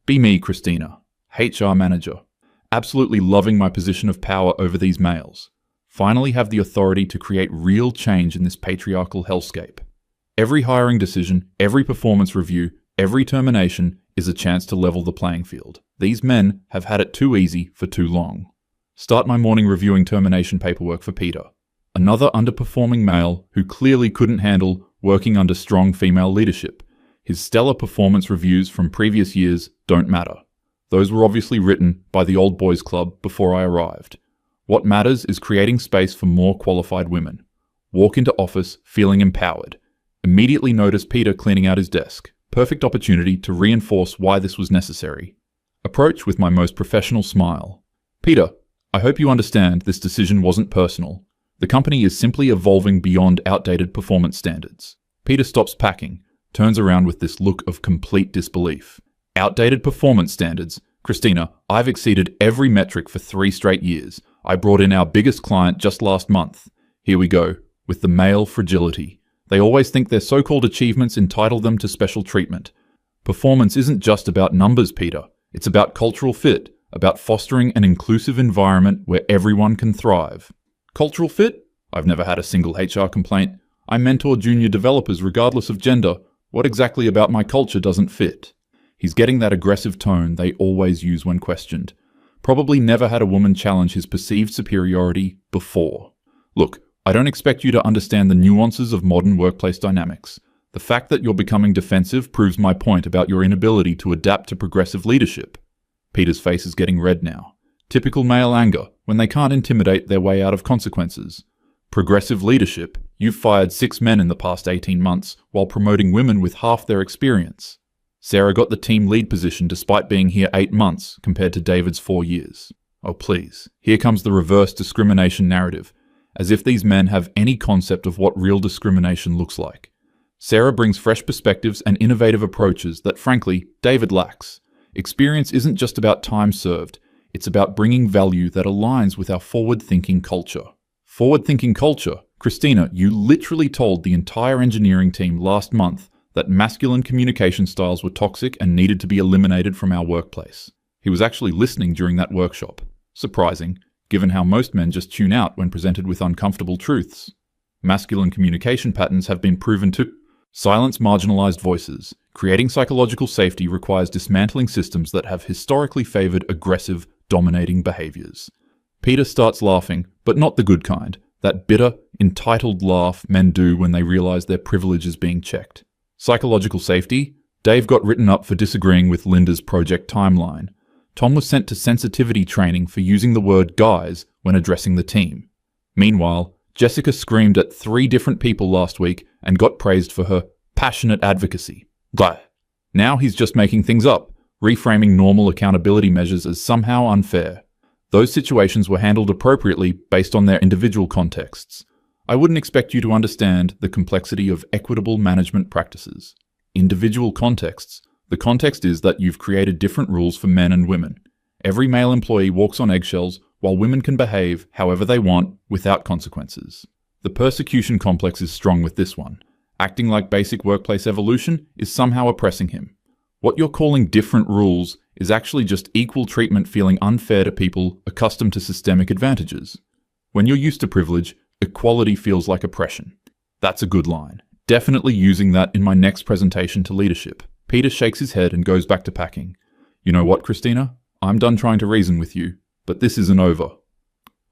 Be me, Christina, HR manager. Absolutely loving my position of power over these males. Finally have the authority to create real change in this patriarchal hellscape. Every hiring decision, every performance review, every termination is a chance to level the playing field. These men have had it too easy for too long. Start my morning reviewing termination paperwork for Peter. Another underperforming male who clearly couldn't handle working under strong female leadership. His stellar performance reviews from previous years don't matter. Those were obviously written by the old boys club before I arrived. What matters is creating space for more qualified women. Walk into office feeling empowered. Immediately notice Peter cleaning out his desk. Perfect opportunity to reinforce why this was necessary. Approach with my most professional smile. Peter, I hope you understand this decision wasn't personal. The company is simply evolving beyond outdated performance standards. Peter stops packing, turns around with this look of complete disbelief. Outdated performance standards? Christina, I've exceeded every metric for 3 straight years. I brought in our biggest client just last month. Here we go, with the male fragility. They always think their so-called achievements entitle them to special treatment. Performance isn't just about numbers, Peter. It's about cultural fit, about fostering an inclusive environment where everyone can thrive. Cultural fit? I've never had a single HR complaint. I mentor junior developers regardless of gender. What exactly about my culture doesn't fit? He's getting that aggressive tone they always use when questioned. Probably never had a woman challenge his perceived superiority before. Look, I don't expect you to understand the nuances of modern workplace dynamics. The fact that you're becoming defensive proves my point about your inability to adapt to progressive leadership. Peter's face is getting red now. Typical male anger, when they can't intimidate their way out of consequences. Progressive leadership? You've fired 6 men in the past 18 months, while promoting women with half their experience. Sarah got the team lead position despite being here 8 months, compared to David's 4 years. Oh please, here comes the reverse discrimination narrative, as if these men have any concept of what real discrimination looks like. Sarah brings fresh perspectives and innovative approaches that, frankly, David lacks. Experience isn't just about time served, it's about bringing value that aligns with our forward-thinking culture. Forward-thinking culture? Christina, you literally told the entire engineering team last month that masculine communication styles were toxic and needed to be eliminated from our workplace. He was actually listening during that workshop. Surprising, given how most men just tune out when presented with uncomfortable truths. Masculine communication patterns have been proven to silence marginalized voices. Creating psychological safety requires dismantling systems that have historically favored aggressive, dominating behaviors. Peter starts laughing, but not the good kind. That bitter, entitled laugh men do when they realize their privilege is being checked. Psychological safety? Dave got written up for disagreeing with Linda's project timeline. Tom was sent to sensitivity training for using the word guys when addressing the team. Meanwhile, Jessica screamed at 3 different people last week and got praised for her passionate advocacy. Blah. Now he's just making things up, reframing normal accountability measures as somehow unfair. Those situations were handled appropriately based on their individual contexts. I wouldn't expect you to understand the complexity of equitable management practices. Individual contexts. The context is that you've created different rules for men and women. Every male employee walks on eggshells, while women can behave however they want without consequences. The persecution complex is strong with this one. Acting like basic workplace evolution is somehow oppressing him. What you're calling different rules is actually just equal treatment feeling unfair to people accustomed to systemic advantages. When you're used to privilege, equality feels like oppression. That's a good line. Definitely using that in my next presentation to leadership. Peter shakes his head and goes back to packing. You know what, Christina? I'm done trying to reason with you, but this isn't over.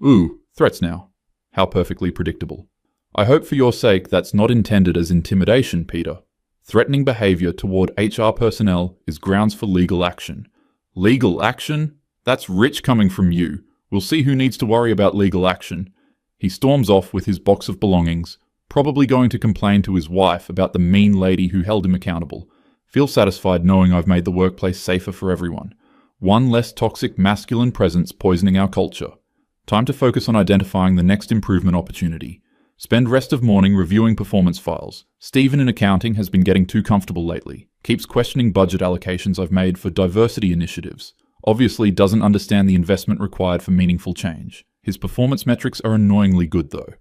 Ooh, threats now. How perfectly predictable. I hope for your sake that's not intended as intimidation, Peter. Threatening behavior toward HR personnel is grounds for legal action. Legal action? That's rich coming from you. We'll see who needs to worry about legal action. He storms off with his box of belongings, probably going to complain to his wife about the mean lady who held him accountable. Feel satisfied knowing I've made the workplace safer for everyone. One less toxic masculine presence poisoning our culture. Time to focus on identifying the next improvement opportunity. Spend rest of morning reviewing performance files. Stephen in accounting has been getting too comfortable lately. Keeps questioning budget allocations I've made for diversity initiatives. Obviously doesn't understand the investment required for meaningful change. His performance metrics are annoyingly good though.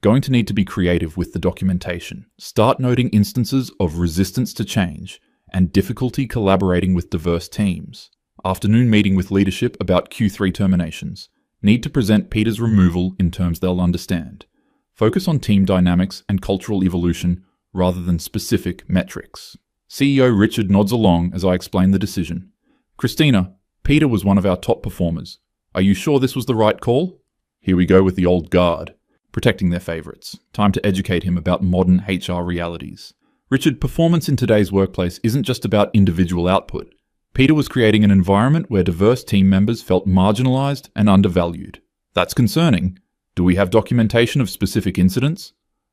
Going to need to be creative with the documentation. Start noting instances of resistance to change. and difficulty collaborating with diverse teams. Afternoon meeting with leadership about Q3 terminations. Need to present Peter's removal in terms they'll understand. Focus on team dynamics and cultural evolution rather than specific metrics. CEO Richard nods along as I explain the decision. Christina, Peter was one of our top performers. Are you sure this was the right call? Here we go with the old guard, protecting their favorites. Time to educate him about modern HR realities. Richard, performance in today's workplace isn't just about individual output. Peter was creating an environment where diverse team members felt marginalized and undervalued. That's concerning. Do we have documentation of specific incidents?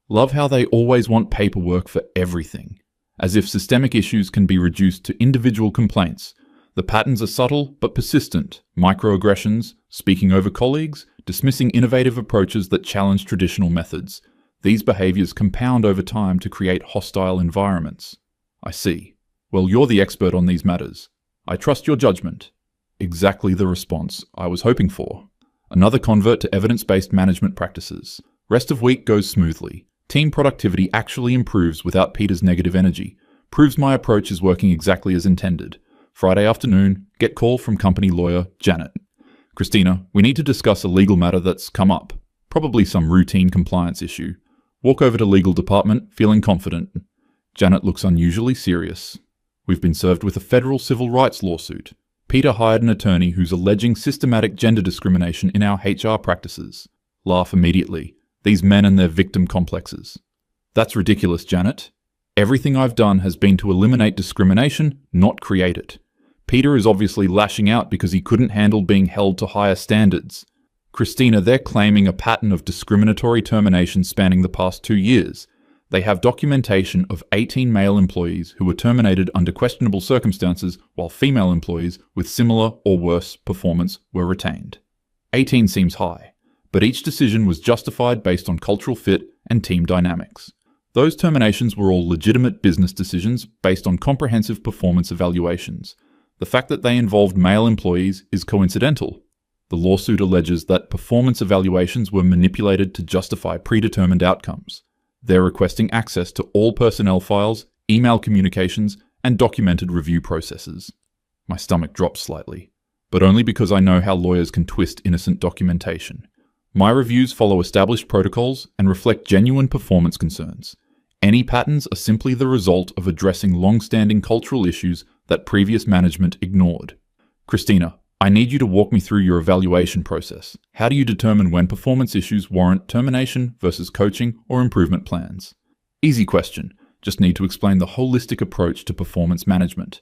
Love how they always want paperwork for everything, as if systemic issues can be reduced to individual complaints. The patterns are subtle but persistent. Microaggressions, speaking over colleagues, dismissing innovative approaches that challenge traditional methods. These behaviors compound over time to create hostile environments. I see. Well, you're the expert on these matters. I trust your judgment. Exactly the response I was hoping for. Another convert to evidence-based management practices. Rest of week goes smoothly. Team productivity actually improves without Peter's negative energy. Proves my approach is working exactly as intended. Friday afternoon, get call from company lawyer Janet. Christina, we need to discuss a legal matter that's come up. Probably some routine compliance issue. Walk over to legal department, feeling confident. Janet looks unusually serious. We've been served with a federal civil rights lawsuit. Peter hired an attorney who's alleging systematic gender discrimination in our HR practices. Laugh immediately. These men and their victim complexes. That's ridiculous, Janet. Everything I've done has been to eliminate discrimination, not create it. Peter is obviously lashing out because he couldn't handle being held to higher standards. Christina, they're claiming a pattern of discriminatory termination spanning the past 2 years. They have documentation of 18 male employees who were terminated under questionable circumstances, while female employees with similar or worse performance were retained. 18 seems high, but each decision was justified based on cultural fit and team dynamics. Those terminations were all legitimate business decisions based on comprehensive performance evaluations. The fact that they involved male employees is coincidental. The lawsuit alleges that performance evaluations were manipulated to justify predetermined outcomes. They're requesting access to all personnel files, email communications, and documented review processes. My stomach drops slightly, but only because I know how lawyers can twist innocent documentation. My reviews follow established protocols and reflect genuine performance concerns. Any patterns are simply the result of addressing long-standing cultural issues that previous management ignored. Christina, I need you to walk me through your evaluation process. How do you determine when performance issues warrant termination versus coaching or improvement plans? Easy question. Just need to explain the holistic approach to performance management.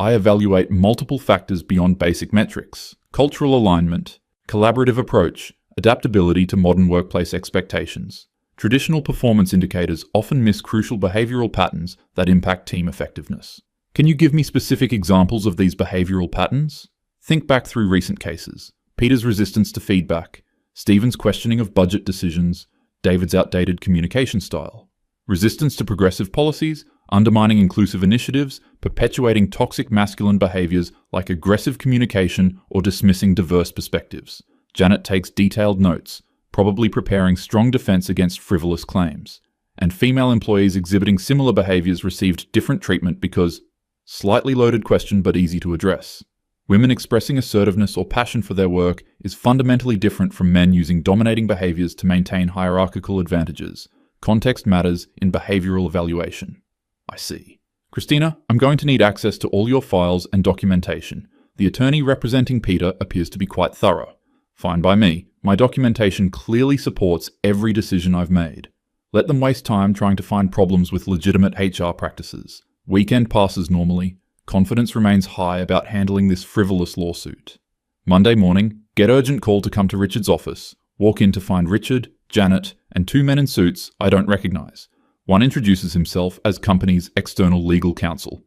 I evaluate multiple factors beyond basic metrics: cultural alignment, collaborative approach, adaptability to modern workplace expectations. Traditional performance indicators often miss crucial behavioral patterns that impact team effectiveness. Can you give me specific examples of these behavioral patterns? Think back through recent cases. Peter's resistance to feedback, Stephen's questioning of budget decisions, David's outdated communication style. Resistance to progressive policies, undermining inclusive initiatives, perpetuating toxic masculine behaviors like aggressive communication or dismissing diverse perspectives. Janet takes detailed notes, probably preparing strong defense against frivolous claims. And female employees exhibiting similar behaviors received different treatment because slightly loaded question but easy to address. Women expressing assertiveness or passion for their work is fundamentally different from men using dominating behaviors to maintain hierarchical advantages. Context matters in behavioral evaluation. I see. Christina, I'm going to need access to all your files and documentation. The attorney representing Peter appears to be quite thorough. Fine by me. My documentation clearly supports every decision I've made. Let them waste time trying to find problems with legitimate HR practices. Weekend passes normally. Confidence remains high about handling this frivolous lawsuit. Monday morning, get urgent call to come to Richard's office. Walk in to find Richard, Janet, and 2 men in suits I don't recognize. One introduces himself as company's external legal counsel.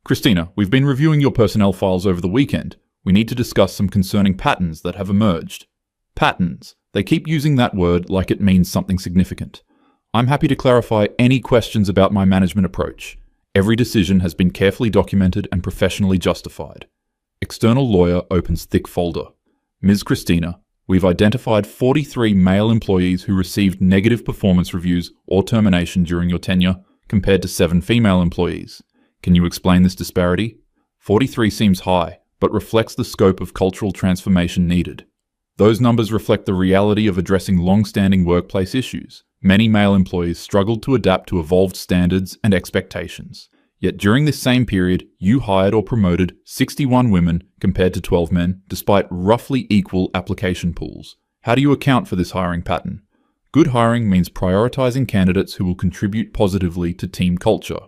Christina, we've been reviewing your personnel files over the weekend. We need to discuss some concerning patterns that have emerged. Patterns. They keep using that word like it means something significant. I'm happy to clarify any questions about my management approach. Every decision has been carefully documented and professionally justified. External lawyer opens thick folder. Ms. Christina, we've identified 43 male employees who received negative performance reviews or termination during your tenure, compared to 7 female employees. Can you explain this disparity? 43 seems high, but reflects the scope of cultural transformation needed. Those numbers reflect the reality of addressing long-standing workplace issues. Many male employees struggled to adapt to evolved standards and expectations. Yet during this same period, you hired or promoted 61 women compared to 12 men, despite roughly equal application pools. How do you account for this hiring pattern? Good hiring means prioritizing candidates who will contribute positively to team culture.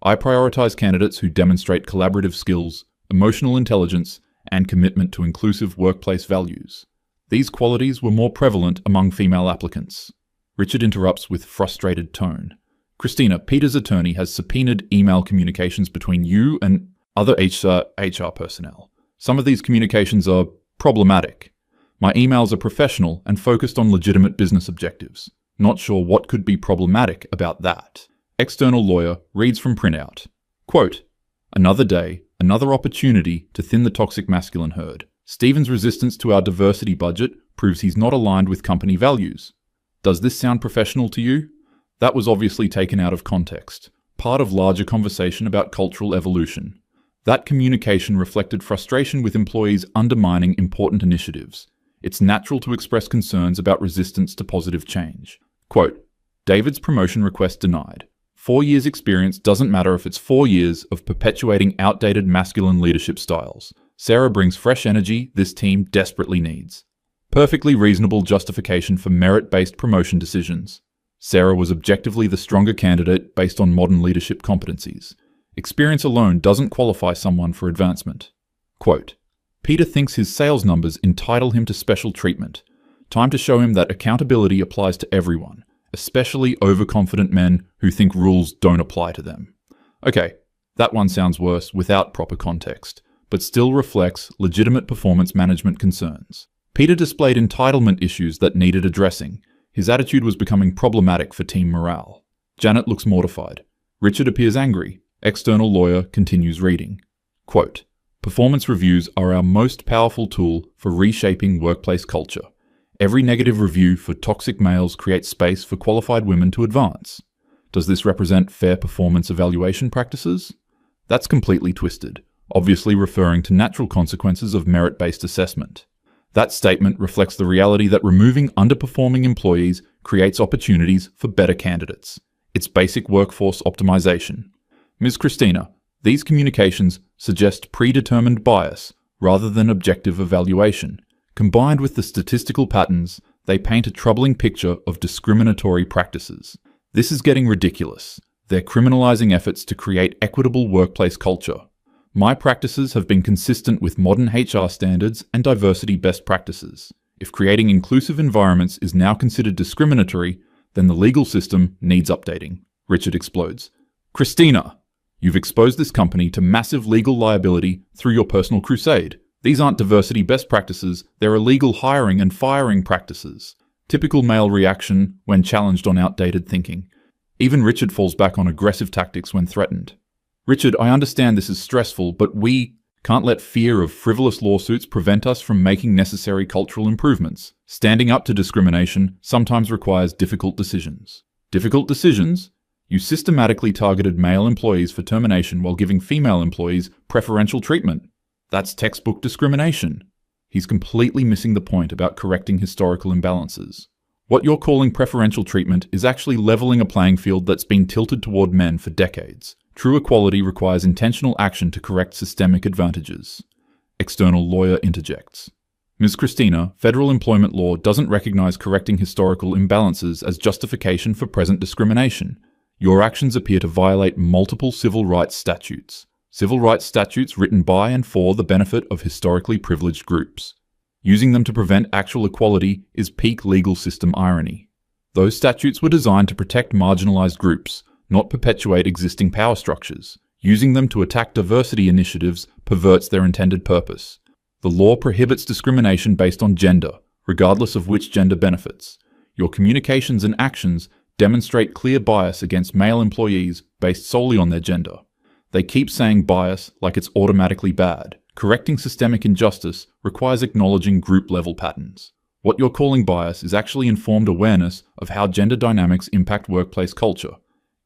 I prioritize candidates who demonstrate collaborative skills, emotional intelligence, and commitment to inclusive workplace values. These qualities were more prevalent among female applicants. Richard interrupts with frustrated tone. Christina, Peter's attorney has subpoenaed email communications between you and other HR personnel. Some of these communications are problematic. My emails are professional and focused on legitimate business objectives. Not sure what could be problematic about that. External lawyer reads from printout. Quote, another day, another opportunity to thin the toxic masculine herd. Stephen's resistance to our diversity budget proves he's not aligned with company values. Does this sound professional to you? That was obviously taken out of context, part of larger conversation about cultural evolution. That communication reflected frustration with employees undermining important initiatives. It's natural to express concerns about resistance to positive change. Quote, David's promotion request denied. 4 years experience doesn't matter if it's 4 years of perpetuating outdated masculine leadership styles. Sarah brings fresh energy this team desperately needs. Perfectly reasonable justification for merit-based promotion decisions. Sarah was objectively the stronger candidate based on modern leadership competencies. Experience alone doesn't qualify someone for advancement. Quote, Peter thinks his sales numbers entitle him to special treatment. Time to show him that accountability applies to everyone, especially overconfident men who think rules don't apply to them. Okay, that one sounds worse without proper context, but still reflects legitimate performance management concerns. Peter displayed entitlement issues that needed addressing. His attitude was becoming problematic for team morale. Janet looks mortified. Richard appears angry. External lawyer continues reading. Quote, performance reviews are our most powerful tool for reshaping workplace culture. Every negative review for toxic males creates space for qualified women to advance. Does this represent fair performance evaluation practices? That's completely twisted, obviously referring to natural consequences of merit-based assessment. That statement reflects the reality that removing underperforming employees creates opportunities for better candidates. It's basic workforce optimization. Ms. Christina, these communications suggest predetermined bias rather than objective evaluation. Combined with the statistical patterns, they paint a troubling picture of discriminatory practices. This is getting ridiculous. They're criminalizing efforts to create equitable workplace culture. My practices have been consistent with modern HR standards and diversity best practices. If creating inclusive environments is now considered discriminatory, then the legal system needs updating. Richard explodes. Christina, you've exposed this company to massive legal liability through your personal crusade. These aren't diversity best practices, they're illegal hiring and firing practices. Typical male reaction when challenged on outdated thinking. Even Richard falls back on aggressive tactics when threatened. Richard, I understand this is stressful, but we can't let fear of frivolous lawsuits prevent us from making necessary cultural improvements. Standing up to discrimination sometimes requires difficult decisions. Difficult decisions? You systematically targeted male employees for termination while giving female employees preferential treatment. That's textbook discrimination. He's completely missing the point about correcting historical imbalances. What you're calling preferential treatment is actually leveling a playing field that's been tilted toward men for decades. True equality requires intentional action to correct systemic advantages. External lawyer interjects. Ms. Christina, federal employment law doesn't recognize correcting historical imbalances as justification for present discrimination. Your actions appear to violate multiple civil rights statutes. Civil rights statutes written by and for the benefit of historically privileged groups. Using them to prevent actual equality is peak legal system irony. Those statutes were designed to protect marginalized groups, not perpetuate existing power structures. Using them to attack diversity initiatives perverts their intended purpose. The law prohibits discrimination based on gender, regardless of which gender benefits. Your communications and actions demonstrate clear bias against male employees based solely on their gender. They keep saying bias like it's automatically bad. Correcting systemic injustice requires acknowledging group-level patterns. What you're calling bias is actually informed awareness of how gender dynamics impact workplace culture.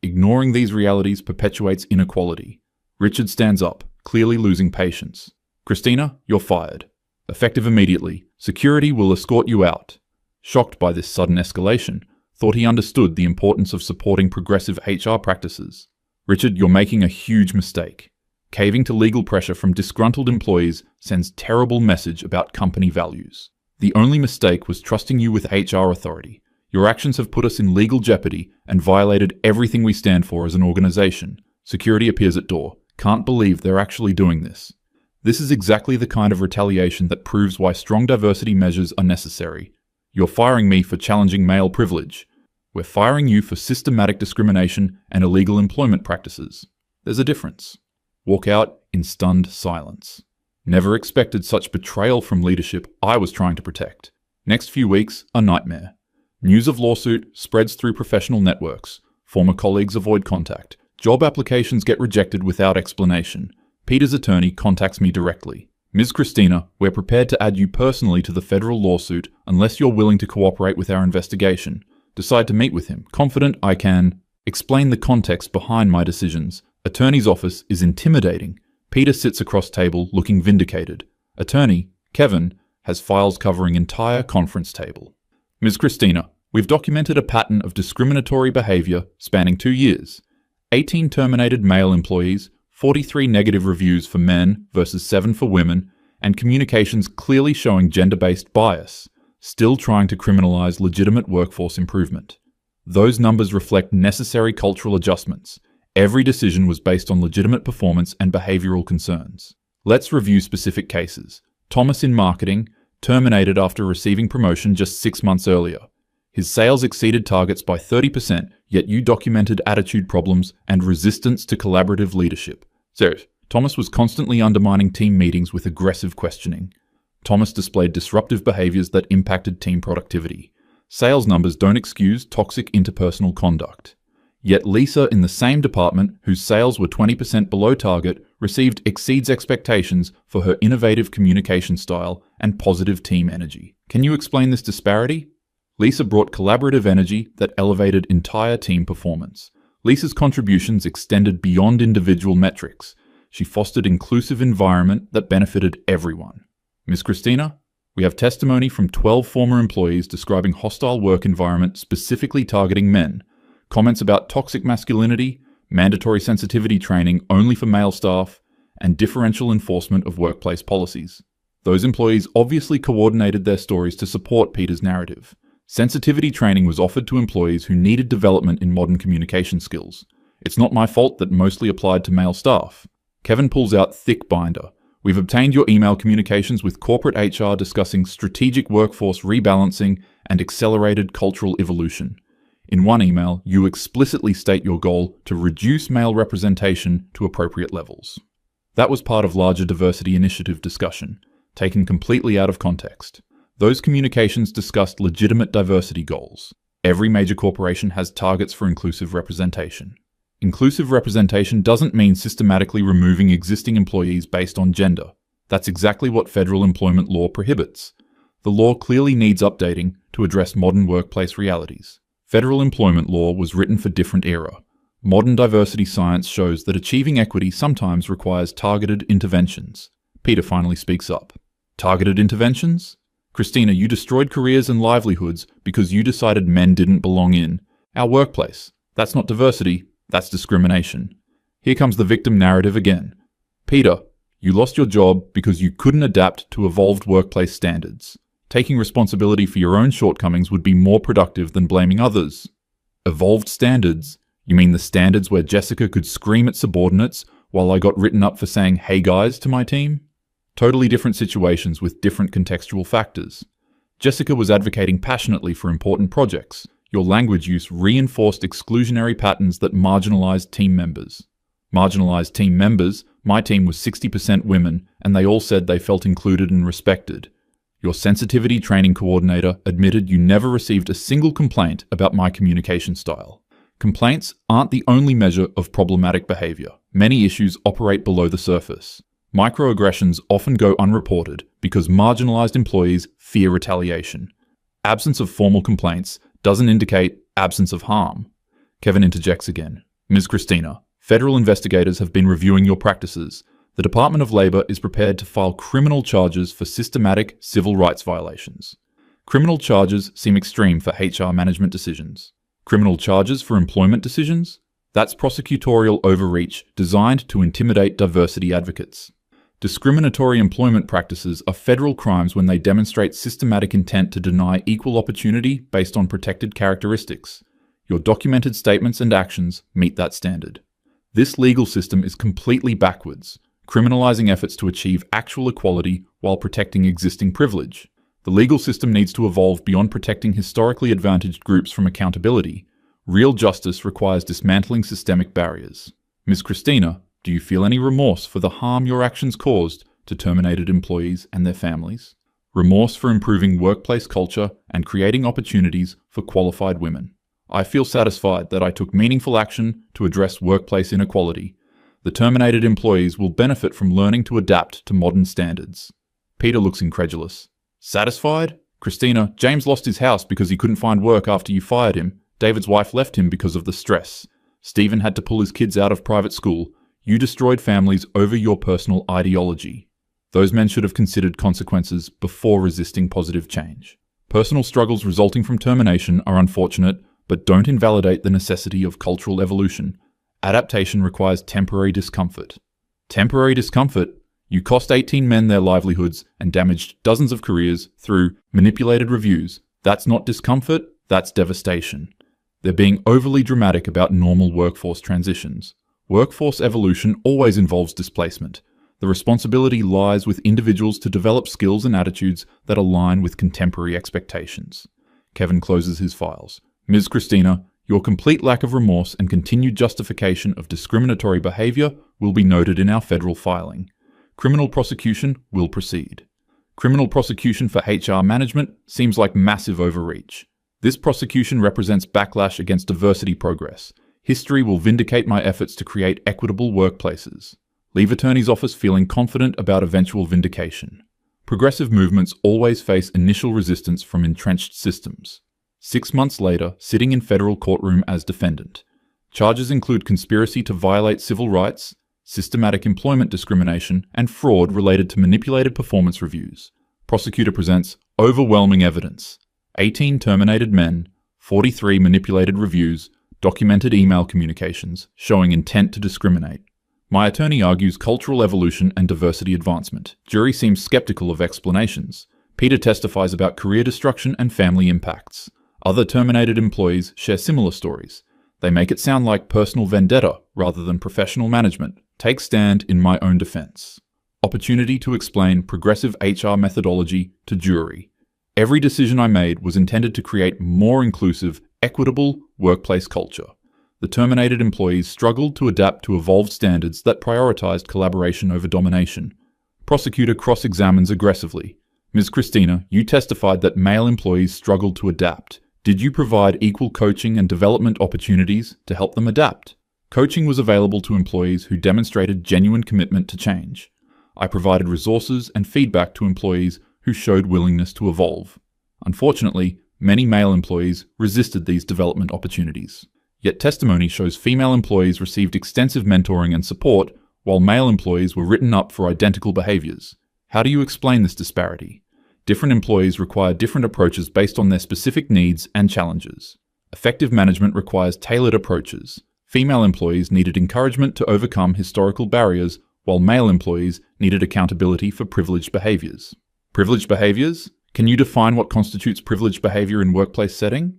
Ignoring these realities perpetuates inequality. Richard stands up, clearly losing patience. Christina, you're fired. Effective immediately. Security will escort you out. Shocked by this sudden escalation, thought he understood the importance of supporting progressive HR practices. Richard, you're making a huge mistake. Caving to legal pressure from disgruntled employees sends terrible message about company values. The only mistake was trusting you with HR authority. Your actions have put us in legal jeopardy and violated everything we stand for as an organization. Security appears at door. Can't believe they're actually doing this. This is exactly the kind of retaliation that proves why strong diversity measures are necessary. You're firing me for challenging male privilege. We're firing you for systematic discrimination and illegal employment practices. There's a difference. Walk out in stunned silence. Never expected such betrayal from leadership I was trying to protect. Next few weeks, a nightmare. News of lawsuit spreads through professional networks. Former colleagues avoid contact. Job applications get rejected without explanation. Peter's attorney contacts me directly. Ms. Christina, we're prepared to add you personally to the federal lawsuit unless you're willing to cooperate with our investigation. Decide to meet with him. Confident I can explain the context behind my decisions. Attorney's office is intimidating. Peter sits across table looking vindicated. Attorney, Kevin, has files covering entire conference table. Ms. Christina, we've documented a pattern of discriminatory behavior spanning 2 years. 18 terminated male employees, 43 negative reviews for men versus 7 for women, and communications clearly showing gender-based bias, still trying to criminalize legitimate workforce improvement. Those numbers reflect necessary cultural adjustments. Every decision was based on legitimate performance and behavioral concerns. Let's review specific cases. Thomas in marketing, terminated after receiving promotion just 6 months earlier. His sales exceeded targets by 30%, yet you documented attitude problems and resistance to collaborative leadership. Serious. Thomas was constantly undermining team meetings with aggressive questioning. Thomas displayed disruptive behaviors that impacted team productivity. Sales numbers don't excuse toxic interpersonal conduct. Yet Lisa in the same department, whose sales were 20% below target, received exceeds expectations for her innovative communication style and positive team energy. Can you explain this disparity? Lisa brought collaborative energy that elevated entire team performance. Lisa's contributions extended beyond individual metrics. She fostered inclusive environment that benefited everyone. Ms. Christina, we have testimony from 12 former employees describing hostile work environment specifically targeting men, comments about toxic masculinity, mandatory sensitivity training only for male staff, and differential enforcement of workplace policies. Those employees obviously coordinated their stories to support Peter's narrative. Sensitivity training was offered to employees who needed development in modern communication skills. It's not my fault that mostly applied to male staff. Kevin pulls out thick binder. We've obtained your email communications with corporate HR discussing strategic workforce rebalancing and accelerated cultural evolution. In one email, you explicitly state your goal to reduce male representation to appropriate levels. That was part of larger diversity initiative discussion, taken completely out of context. Those communications discussed legitimate diversity goals. Every major corporation has targets for inclusive representation. Inclusive representation doesn't mean systematically removing existing employees based on gender. That's exactly what federal employment law prohibits. The law clearly needs updating to address modern workplace realities. Federal employment law was written for different era. Modern diversity science shows that achieving equity sometimes requires targeted interventions. Peter finally speaks up. Targeted interventions? Christina, you destroyed careers and livelihoods because you decided men didn't belong in our workplace. That's not diversity, that's discrimination. Here comes the victim narrative again. Peter, you lost your job because you couldn't adapt to evolved workplace standards. Taking responsibility for your own shortcomings would be more productive than blaming others. Evolved standards? You mean the standards where Jessica could scream at subordinates while I got written up for saying, "Hey guys," to my team? Totally different situations with different contextual factors. Jessica was advocating passionately for important projects. Your language use reinforced exclusionary patterns that marginalized team members. Marginalized team members? My team was 60% women, and they all said they felt included and respected. Your sensitivity training coordinator admitted you never received a single complaint about my communication style. Complaints aren't the only measure of problematic behavior. Many issues operate below the surface. Microaggressions often go unreported because marginalized employees fear retaliation. Absence of formal complaints doesn't indicate absence of harm. Kevin interjects again. Ms. Christina, Federal investigators have been reviewing your practices. The Department of Labor is prepared to file criminal charges for systematic civil rights violations. Criminal charges seem extreme for HR management decisions. Criminal charges for employment decisions? That's prosecutorial overreach designed to intimidate diversity advocates. Discriminatory employment practices are federal crimes when they demonstrate systematic intent to deny equal opportunity based on protected characteristics. Your documented statements and actions meet that standard. This legal system is completely backwards, criminalizing efforts to achieve actual equality while protecting existing privilege. The legal system needs to evolve beyond protecting historically advantaged groups from accountability. Real justice requires dismantling systemic barriers. Ms. Christina, do you feel any remorse for the harm your actions caused to terminated employees and their families? Remorse for improving workplace culture and creating opportunities for qualified women. I feel satisfied that I took meaningful action to address workplace inequality. The terminated employees will benefit from learning to adapt to modern standards. Peter looks incredulous. Satisfied? Christina, James lost his house because he couldn't find work after you fired him. David's wife left him because of the stress. Stephen had to pull his kids out of private school. You destroyed families over your personal ideology. Those men should have considered consequences before resisting positive change. Personal struggles resulting from termination are unfortunate, but don't invalidate the necessity of cultural evolution. Adaptation requires temporary discomfort. Temporary discomfort? You cost 18 men their livelihoods and damaged dozens of careers through manipulated reviews. That's not discomfort, that's devastation. They're being overly dramatic about normal workforce transitions. Workforce evolution always involves displacement. The responsibility lies with individuals to develop skills and attitudes that align with contemporary expectations. Kevin closes his files. Ms. Christina, your complete lack of remorse and continued justification of discriminatory behavior will be noted in our federal filing. Criminal prosecution will proceed. Criminal prosecution for HR management seems like massive overreach. This prosecution represents backlash against diversity progress. History will vindicate my efforts to create equitable workplaces. Leave attorney's office feeling confident about eventual vindication. Progressive movements always face initial resistance from entrenched systems. 6 months later, sitting in federal courtroom as defendant. Charges include conspiracy to violate civil rights, systematic employment discrimination, and fraud related to manipulated performance reviews. Prosecutor presents overwhelming evidence. 18 terminated men, 43 manipulated reviews, documented email communications showing intent to discriminate. My attorney argues cultural evolution and diversity advancement. Jury seems skeptical of explanations. Peter testifies about career destruction and family impacts. Other terminated employees share similar stories. They make it sound like personal vendetta rather than professional management. Take stand in my own defense. Opportunity to explain progressive HR methodology to jury. Every decision I made was intended to create more inclusive, equitable workplace culture. The terminated employees struggled to adapt to evolved standards that prioritized collaboration over domination. Prosecutor cross-examines aggressively. Ms. Christina, you testified that male employees struggled to adapt. Did you provide equal coaching and development opportunities to help them adapt? Coaching was available to employees who demonstrated genuine commitment to change. I provided resources and feedback to employees who showed willingness to evolve. Unfortunately, many male employees resisted these development opportunities. Yet testimony shows female employees received extensive mentoring and support, while male employees were written up for identical behaviors. How do you explain this disparity? Different employees require different approaches based on their specific needs and challenges. Effective management requires tailored approaches. Female employees needed encouragement to overcome historical barriers, while male employees needed accountability for privileged behaviors. Privileged behaviors? Can you define what constitutes privileged behavior in workplace setting?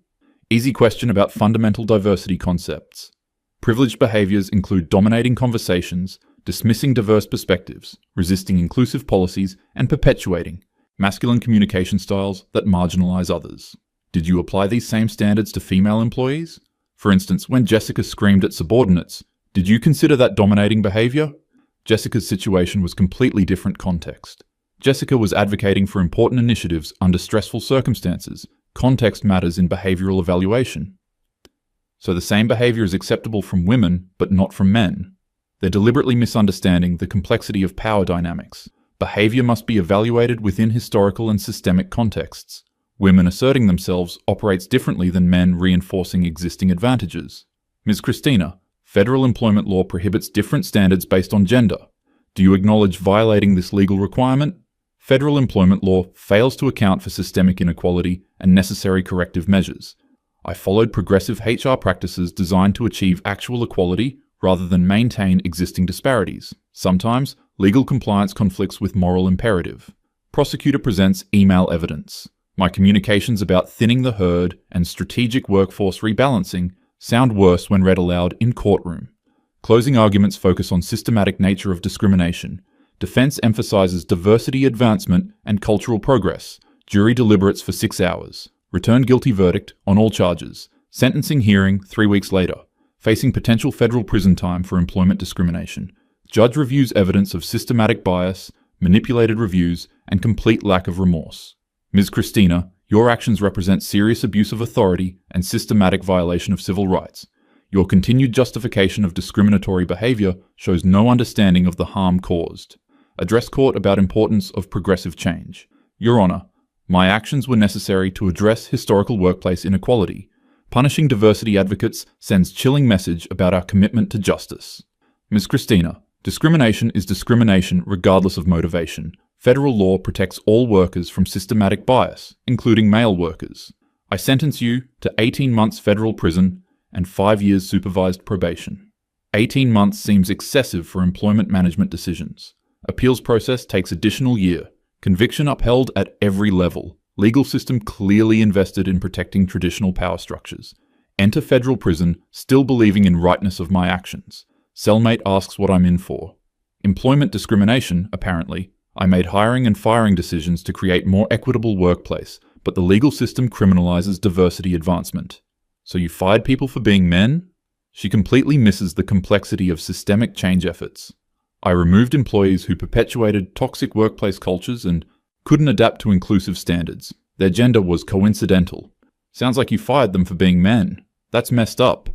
Easy question about fundamental diversity concepts. Privileged behaviors include dominating conversations, dismissing diverse perspectives, resisting inclusive policies, and perpetuating masculine communication styles that marginalize others. Did you apply these same standards to female employees? For instance, when Jessica screamed at subordinates, did you consider that dominating behavior? Jessica's situation was completely different context. Jessica was advocating for important initiatives under stressful circumstances. Context matters in behavioral evaluation. So the same behavior is acceptable from women, but not from men. They're deliberately misunderstanding the complexity of power dynamics. Behavior must be evaluated within historical and systemic contexts. Women asserting themselves operates differently than men reinforcing existing advantages. Ms. Christina, Federal employment law prohibits different standards based on gender. Do you acknowledge violating this legal requirement? Federal employment law fails to account for systemic inequality and necessary corrective measures. I followed progressive HR practices designed to achieve actual equality rather than maintain existing disparities. Sometimes, legal compliance conflicts with moral imperative. Prosecutor presents email evidence. My communications about thinning the herd and strategic workforce rebalancing sound worse when read aloud in courtroom. Closing arguments focus on systematic nature of discrimination. Defense emphasizes diversity advancement and cultural progress. Jury deliberates for 6 hours. Returned guilty verdict on all charges. Sentencing hearing 3 weeks later. Facing potential federal prison time for employment discrimination. Judge reviews evidence of systematic bias, manipulated reviews, and complete lack of remorse. Ms. Christina, your actions represent serious abuse of authority and systematic violation of civil rights. Your continued justification of discriminatory behavior shows no understanding of the harm caused. Address court about importance of progressive change. Your Honor, my actions were necessary to address historical workplace inequality. Punishing diversity advocates sends chilling message about our commitment to justice. Ms. Christina, discrimination is discrimination regardless of motivation. Federal law protects all workers from systematic bias, including male workers. I sentence you to 18 months federal prison and 5 years supervised probation. 18 months seems excessive for employment management decisions. Appeals process takes additional year. Conviction upheld at every level. Legal system clearly invested in protecting traditional power structures. Enter federal prison, still believing in rightness of my actions. Cellmate asks what I'm in for. Employment discrimination, apparently. I made hiring and firing decisions to create more equitable workplace, but the legal system criminalizes diversity advancement. So you fired people for being men? She completely misses the complexity of systemic change efforts. I removed employees who perpetuated toxic workplace cultures and couldn't adapt to inclusive standards. Their gender was coincidental. Sounds like you fired them for being men. That's messed up.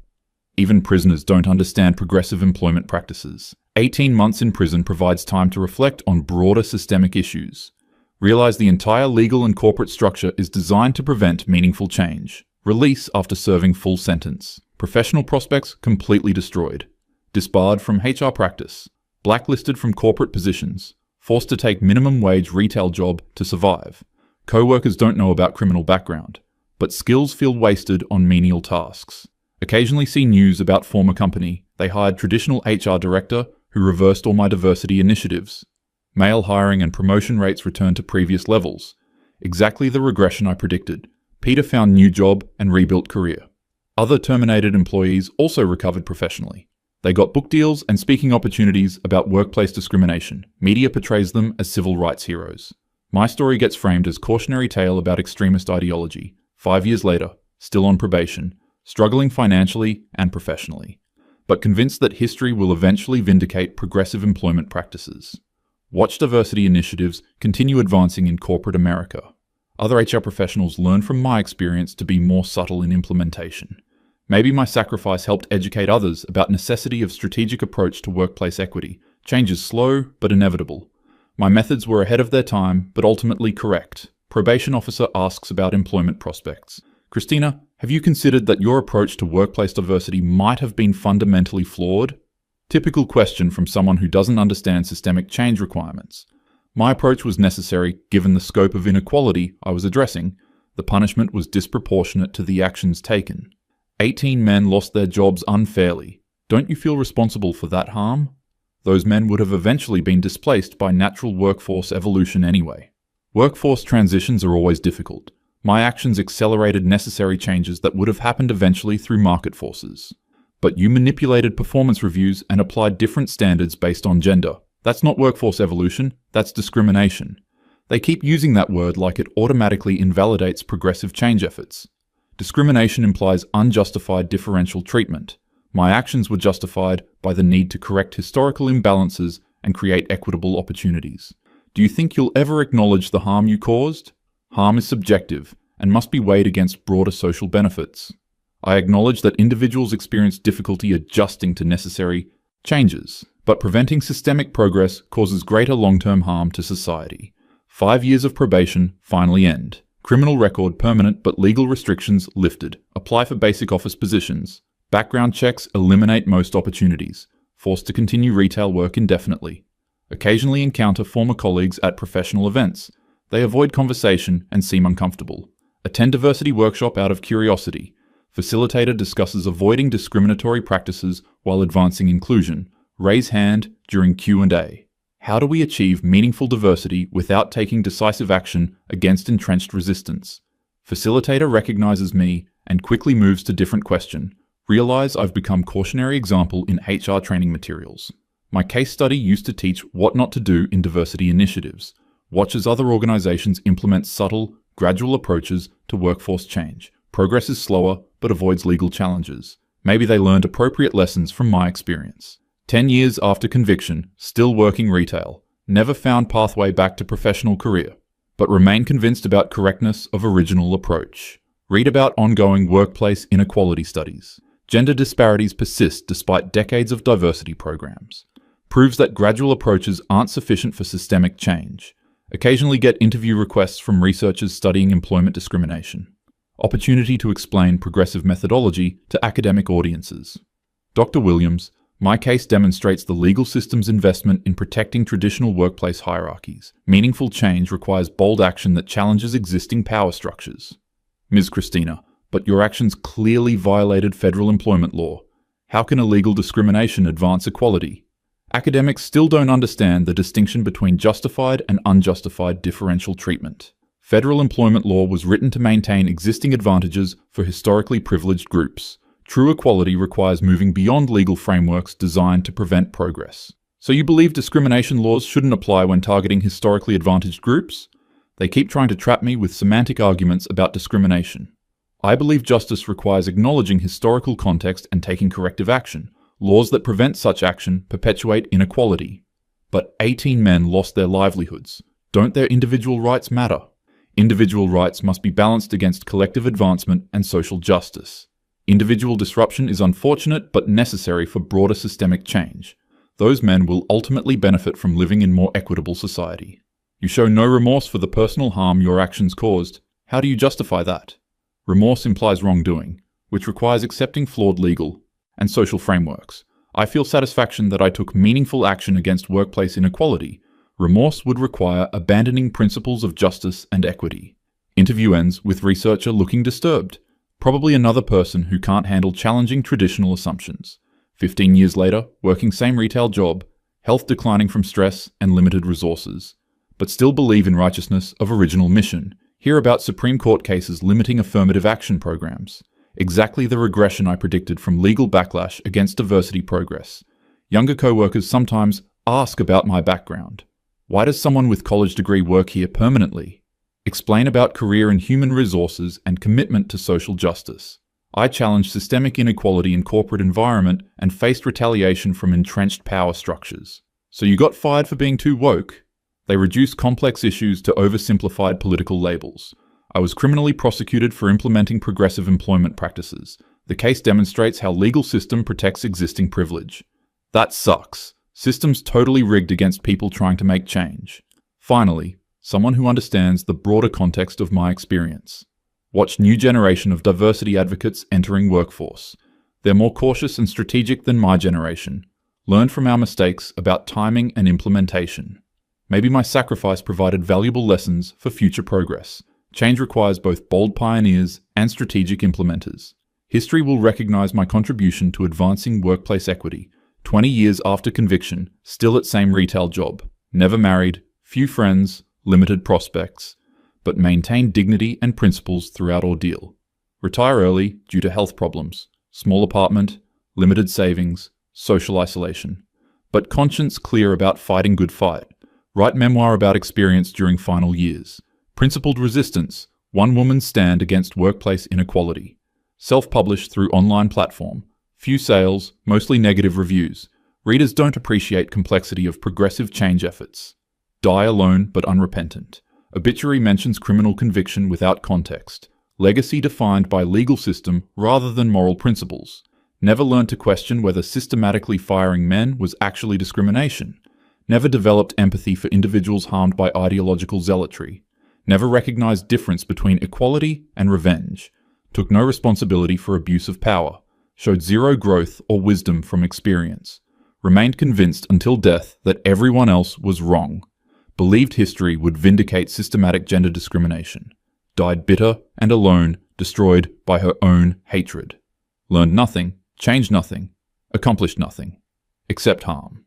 Even prisoners don't understand progressive employment practices. 18 months in prison provides time to reflect on broader systemic issues. Realize the entire legal and corporate structure is designed to prevent meaningful change. Release after serving full sentence. Professional prospects completely destroyed. Disbarred from HR practice. Blacklisted from corporate positions. Forced to take minimum wage retail job to survive. Co-workers don't know about criminal background, but skills feel wasted on menial tasks. Occasionally see news about former company. They hired traditional HR director who reversed all my diversity initiatives. Male hiring and promotion rates returned to previous levels. Exactly the regression I predicted. Peter found new job and rebuilt career. Other terminated employees also recovered professionally. They got book deals and speaking opportunities about workplace discrimination. Media portrays them as civil rights heroes. My story gets framed as cautionary tale about extremist ideology. 5 years later, still on probation, struggling financially and professionally, but convinced that history will eventually vindicate progressive employment practices. Watch diversity initiatives continue advancing in corporate America. Other HR professionals learn from my experience to be more subtle in implementation. Maybe my sacrifice helped educate others about necessity of strategic approach to workplace equity. Change is slow, but inevitable. My methods were ahead of their time, but ultimately correct. Probation officer asks about employment prospects. Christina, have you considered that your approach to workplace diversity might have been fundamentally flawed? Typical question from someone who doesn't understand systemic change requirements. My approach was necessary given the scope of inequality I was addressing. The punishment was disproportionate to the actions taken. 18 men lost their jobs unfairly. Don't you feel responsible for that harm? Those men would have eventually been displaced by natural workforce evolution anyway. Workforce transitions are always difficult. My actions accelerated necessary changes that would have happened eventually through market forces. But you manipulated performance reviews and applied different standards based on gender. That's not workforce evolution, that's discrimination. They keep using that word like it automatically invalidates progressive change efforts. Discrimination implies unjustified differential treatment. My actions were justified by the need to correct historical imbalances and create equitable opportunities. Do you think you'll ever acknowledge the harm you caused? Harm is subjective and must be weighed against broader social benefits. I acknowledge that individuals experience difficulty adjusting to necessary changes, but preventing systemic progress causes greater long-term harm to society. 5 years of probation finally end. Criminal record permanent but legal restrictions lifted. Apply for basic office positions. Background checks eliminate most opportunities, forced to continue retail work indefinitely. Occasionally encounter former colleagues at professional events. They avoid conversation and seem uncomfortable. Attend diversity workshop out of curiosity. Facilitator discusses avoiding discriminatory practices while advancing inclusion. Raise hand during Q&A. How do we achieve meaningful diversity without taking decisive action against entrenched resistance? Facilitator recognizes me and quickly moves to different question. Realize I've become cautionary example in HR training materials. My case study used to teach what not to do in diversity initiatives. Watches other organizations implement subtle, gradual approaches to workforce change. Progress is slower, but avoids legal challenges. Maybe they learned appropriate lessons from my experience. 10 years after conviction, still working retail. Never found pathway back to professional career, but remain convinced about correctness of original approach. Read about ongoing workplace inequality studies. Gender disparities persist despite decades of diversity programs. Proves that gradual approaches aren't sufficient for systemic change. Occasionally get interview requests from researchers studying employment discrimination. Opportunity to explain progressive methodology to academic audiences. Dr. Williams, my case demonstrates the legal system's investment in protecting traditional workplace hierarchies. Meaningful change requires bold action that challenges existing power structures. Ms. Christina, but your actions clearly violated federal employment law. How can illegal discrimination advance equality? Academics still don't understand the distinction between justified and unjustified differential treatment. Federal employment law was written to maintain existing advantages for historically privileged groups. True equality requires moving beyond legal frameworks designed to prevent progress. So you believe discrimination laws shouldn't apply when targeting historically advantaged groups? They keep trying to trap me with semantic arguments about discrimination. I believe justice requires acknowledging historical context and taking corrective action. Laws that prevent such action perpetuate inequality. But 18 men lost their livelihoods. Don't their individual rights matter? Individual rights must be balanced against collective advancement and social justice. Individual disruption is unfortunate but necessary for broader systemic change. Those men will ultimately benefit from living in more equitable society. You show no remorse for the personal harm your actions caused. How do you justify that? Remorse implies wrongdoing, which requires accepting flawed legal and social frameworks. I feel satisfaction that I took meaningful action against workplace inequality. Remorse would require abandoning principles of justice and equity. Interview ends with researcher looking disturbed. Probably another person who can't handle challenging traditional assumptions. 15 years later, working same retail job, health declining from stress and limited resources. But still believe in righteousness of original mission. Hear about Supreme Court cases limiting affirmative action programs. Exactly the regression I predicted from legal backlash against diversity progress. Younger co-workers sometimes ask about my background. Why does someone with college degree work here permanently? Explain about career in human resources and commitment to social justice. I challenged systemic inequality in corporate environment and faced retaliation from entrenched power structures. So you got fired for being too woke? They reduced complex issues to oversimplified political labels. I was criminally prosecuted for implementing progressive employment practices. The case demonstrates how legal system protects existing privilege. That sucks. Systems totally rigged against people trying to make change. Finally, someone who understands the broader context of my experience. Watch new generation of diversity advocates entering workforce. They're more cautious and strategic than my generation. Learn from our mistakes about timing and implementation. Maybe my sacrifice provided valuable lessons for future progress. Change requires both bold pioneers and strategic implementers. History will recognize my contribution to advancing workplace equity. 20 years after conviction, still at same retail job. Never married, few friends, limited prospects, but maintained dignity and principles throughout ordeal. Retire early due to health problems. Small apartment, limited savings, social isolation. But conscience clear about fighting good fight. Write memoir about experience during final years. Principled resistance, one woman's stand against workplace inequality. Self-published through online platform. Few sales, mostly negative reviews. Readers don't appreciate complexity of progressive change efforts. Die alone but unrepentant. Obituary mentions criminal conviction without context. Legacy defined by legal system rather than moral principles. Never learned to question whether systematically firing men was actually discrimination. Never developed empathy for individuals harmed by ideological zealotry. Never recognized difference between equality and revenge. Took no responsibility for abuse of power. showed zero growth or wisdom from experience, remained convinced until death that everyone else was wrong, believed history would vindicate systematic gender discrimination, died bitter and alone, destroyed by her own hatred, learned nothing, changed nothing, accomplished nothing, except harm.